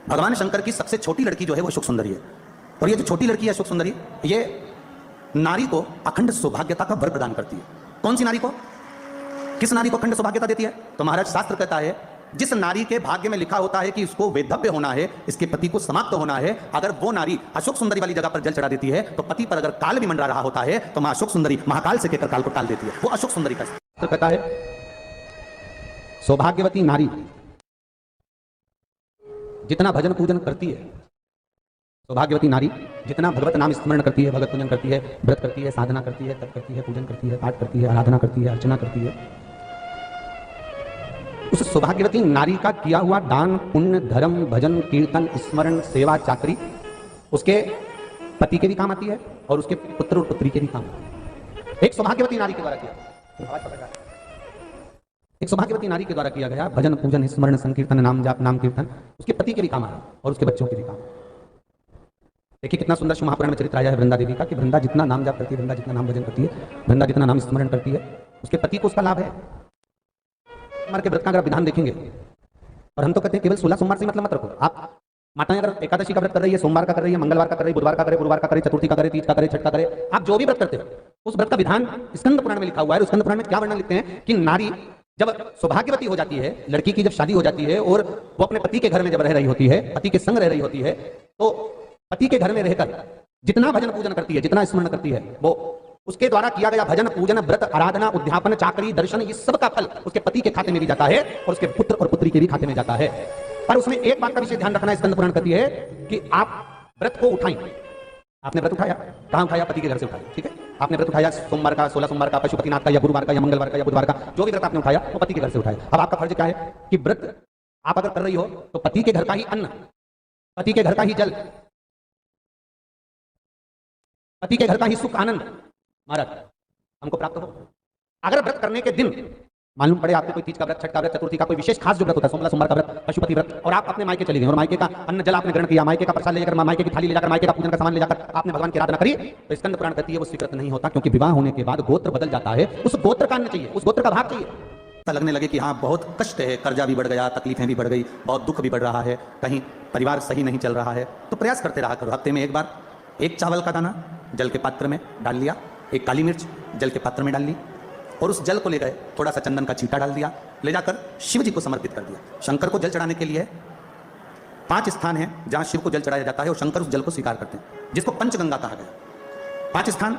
भगवान शंकर की सबसे छोटी लड़की जो है वो अशोक सुंदरी है, और ये जो छोटी लड़की है अशोक सुंदरी, ये नारी को अखंड सौभाग्यता का वर प्रदान करती है। कौन सी नारी को, किस नारी को अखंड सौभाग्यता देती है? तो महाराज शास्त्र कहता है जिस नारी के भाग्य में लिखा होता है कि इसको वैधव्य होना है, इसके पति को समाप्त होना है, अगर वो नारी अशोक सुंदरी वाली जगह पर जल चढ़ा देती है तो पति पर अगर काल भी मंडरा रहा होता है तो मां अशोक सुंदरी महाकाल से कहकर काल को टाल देती है। वो अशोक सुंदरी का शास्त्र कहता है सौभाग्यवती नारी जितना भजन पूजन करती है, सौभाग्यवती नारी जितना भगवत नाम स्मरण करती है, भगवत पूजन करती है, व्रत करती है, साधना करती है, तप करती है, पूजन करती है, पाठ करती है, आराधना करती है, अर्चना करती है, उस सौभाग्यवती नारी का किया हुआ दान पुण्य धर्म भजन कीर्तन स्मरण सेवा चाकरी उसके पति के भी काम आती है और उसके पुत्र और पुत्री के भी काम आती है। एक सौभाग्यवती नारी के द्वारा किया, एक सौभाग्यवती नारी के द्वारा किया गया भजन पूजन स्मरण संकीर्तन नाम जाप नाम कीर्तन उसके पति के भी काम आ रहा और उसके बच्चों के भी काम। देखिए कितना सुंदर शिव महापुराण में चरित्र आया है वृंदा देवी का कि वृंदा जितना नाम जाप करती है, वृंदा जितना नाम भजन करती है, वृंदा जितना नाम स्मरण करती है, उसके पति को उसका लाभ है। सोमवार के व्रत का अगर विधान देखेंगे, और हम तो कहते हैं केवल 16 सोमवार से मतलब मत रखो। आप माताएं अगर एकादशी का व्रत कर रही है, सोमवार का कर रही है, मंगलवार का कर रही है, बुधवार का करे, गुरुवार का करे, चतुर्थी का करे, तीज का करे, छठ का करे, आप जो भी व्रत करते हो उस व्रत का विधान स्कंद पुराण में लिखा हुआ है। स्कंद पुराण में क्या वर्णन लिखते हैं कि नारी जब सौभाग्यवती हो जाती है, लड़की की जब शादी हो जाती है और वो अपने पति के घर में जब रह रही होती है, पति के संग रह रही होती है, तो पति के घर में रहकर जितना भजन पूजन करती है, जितना स्मरण करती है, वो उसके द्वारा किया गया भजन पूजन व्रत आराधना उद्यापन चाकरी दर्शन ये सब का फल उसके पति के खाते में भी जाता है और उसके पुत्र और पुत्री के भी खाते में जाता है। पर उसमें एक बात का विशेष ध्यान रखना स्कंद पुराण कहती है कि आप व्रत को उठाएं। आपने व्रत उठाया, कहां उठाया? पति के घर से उठाया, ठीक है। आपने व्रत उठाया सोमवार का, 16 सोमवार का, पशुपतिनाथ का या गुरुवार का या मंगलवार का या बुधवार का, जो भी व्रत आपने उठाया वो पति के घर से उठाया। अब आपका फर्ज क्या है कि व्रत आप अगर कर रही हो तो पति के घर का ही अन्न, पति के घर का ही जल, पति के घर का ही सुख आनंद महाराज हमको प्राप्त हो। अगर व्रत करने के दिन मालूम पड़े आपको कोई तीज का व्रत, छठ का व्रत, चतुर्थी का कोई विशेष खास जो व्रत होता है, 16 सोमवार का व्रत, पशुपति व्रत, और आप अपने मायके चले गए और मायके का अन्न जल आपने ग्रहण किया, मायके का प्रसाद ले जाकर, मायके की थाली ले जाकर, मायके का पूजन का सामान ले जाकर आपने भगवान की आराधना करी, तो स्कंद पुराण कहती है वो स्वीकृत नहीं होता, क्योंकि विवाह होने के बाद गोत्र बदल जाता है। उस गोत्र का अन्न चाहिए, उस गोत्र का भाग चाहिए। लगने लगे कि हाँ बहुत कष्ट है, कर्जा भी बढ़ गया, तकलीफें भी बढ़ गई, बहुत दुख भी बढ़ रहा है, कहीं परिवार सही नहीं चल रहा है, तो प्रयास करते रहा करो। हफ्ते में एक बार एक चावल का दाना जल के पात्र में डाल लिया, एक काली मिर्च जल के पात्र में डाल ली और उस जल को ले गए, थोड़ा सा चंदन का छींटा डाल दिया, ले जाकर शिव जी को समर्पित कर दिया। शंकर को जल चढ़ाने के लिए 5 स्थान हैं जहां शिव को जल चढ़ाया जाता है और शंकर उस जल को स्वीकार करते हैं, जिसको पंचगंगा कहा गया। 5 स्थान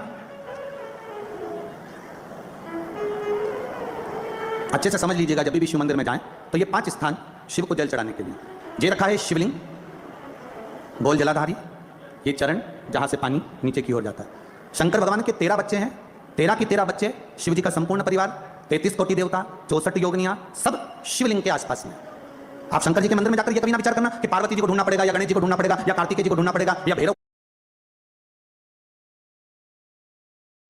अच्छे से समझ लीजिएगा, जब भी शिव मंदिर में जाएं तो ये 5 स्थान शिव को जल चढ़ाने के लिए ये रखा है। शिवलिंग, गोल जलाधारी, ये चरण जहां से पानी नीचे की ओर जाता है। शंकर भगवान के 13 बच्चे हैं, 13 की 13 बच्चे, शिव जी का संपूर्ण परिवार, 33 कोटि देवता, 64 योगिनियां, सब शिवलिंग के आसपास में। आप शंकर जी के मंदिर में जाकर ये कभी ना विचार करना कि पार्वती जी को ढूंढना पड़ेगा या गणेश जी को ढूंढना पड़ेगा या कार्तिकेय जी को ढूंढना पड़ेगा या भैरव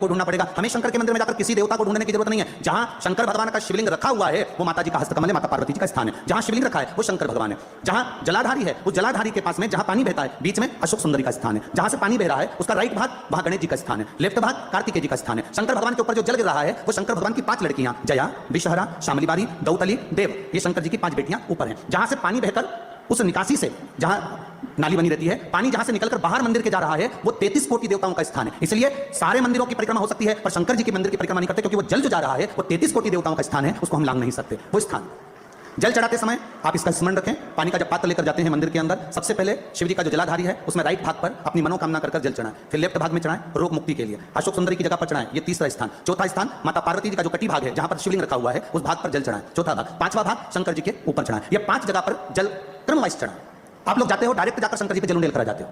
को ढूंढना पड़ेगा। हमें शंकर के मंदिर में जाकर किसी देवता को ढूंढने की जरूरत नहीं है। जहां शंकर भगवान का शिवलिंग रखा हुआ है वो माता जी का हस्तकमल है, माता पार्वती जी का स्थान है। जहां शिवलिंग रखा है वो शंकर भगवान है। जहां जलाधारी है उस जलाधारी के पास में जहां पानी बहता है बीच में अशोक सुंदरी का स्थान है। जहां से पानी बह रहा है उसका राइट भाग वहां गणेश जी का स्थान है, लेफ्ट भाग कार्तिकेय जी का स्थान है। शंकर भगवान के ऊपर जो जल गिर रहा है वो शंकर भगवान की 5 लड़कियां जया, विषहरा, शामलीबारी, दौतली, देव, ये शंकर जी की 5 बेटियां ऊपर हैं। जहां से पानी बहकर उस निकासी से जहां नाली बनी रहती है, पानी जहां से निकलकर बाहर मंदिर के जा रहा है वो 33 कोटि देवताओं का स्थान है। इसलिए सारे मंदिरों की परिक्रमा हो सकती है पर शंकर जी के मंदिर की परिक्रमा नहीं करते, क्योंकि वो जल जो जा रहा है वो 33 कोटि देवताओं का स्थान है, उसको हम लांग नहीं सकते। वो स्थान जल चढ़ाते समय आप इसका स्मरण रखें। पानी का जब पात्र लेकर जाते हैं मंदिर के अंदर, सबसे पहले शिव जी का जो जलाधारी है उसमें राइट भाग पर अपनी मनोकामना कर जल चढ़ाएं, फिर लेफ्ट भाग में चढ़ाएं रोग मुक्ति के लिए। अशोक सुंदरी की जगह पर चढ़ाएं, ये तीसरा स्थान। चौथा स्थान माता पार्वती जी का जो कटी भाग है जहां पर शिवलिंग रखा हुआ है उस भाग पर जल चढ़ाएं, चौथा भाग। 5वां भाग शंकर जी के ऊपर चढ़ाएं। ये 5 जगह पर जल क्रम वाइज चढ़ाएं। आप लोग जाते हो डायरेक्ट जाकर शंकर जी पे जल उंडेल करा जाते हो,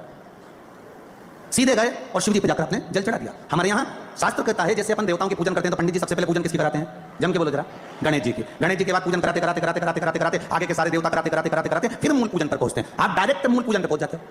सीधे गए और शिव जी पे जाकर आपने जल चढ़ा दिया। हमारे यहाँ शास्त्र कहता है जैसे अपन देवताओं की पूजन करते हैं तो पंडित जी सबसे पहले पूजन किसकी कराते हैं? जम के बोलो जरा। गणेश जी की। गणेश जी के बाद पूजन कराते कराते कराते कराते कराते कराते आगे के सारे देवता कराते कराते कराते कराते फिर मूल पूजन पर पहुंचते हैं। आप डायरेक्ट मूल पूजन पर पहुंच जाते हो।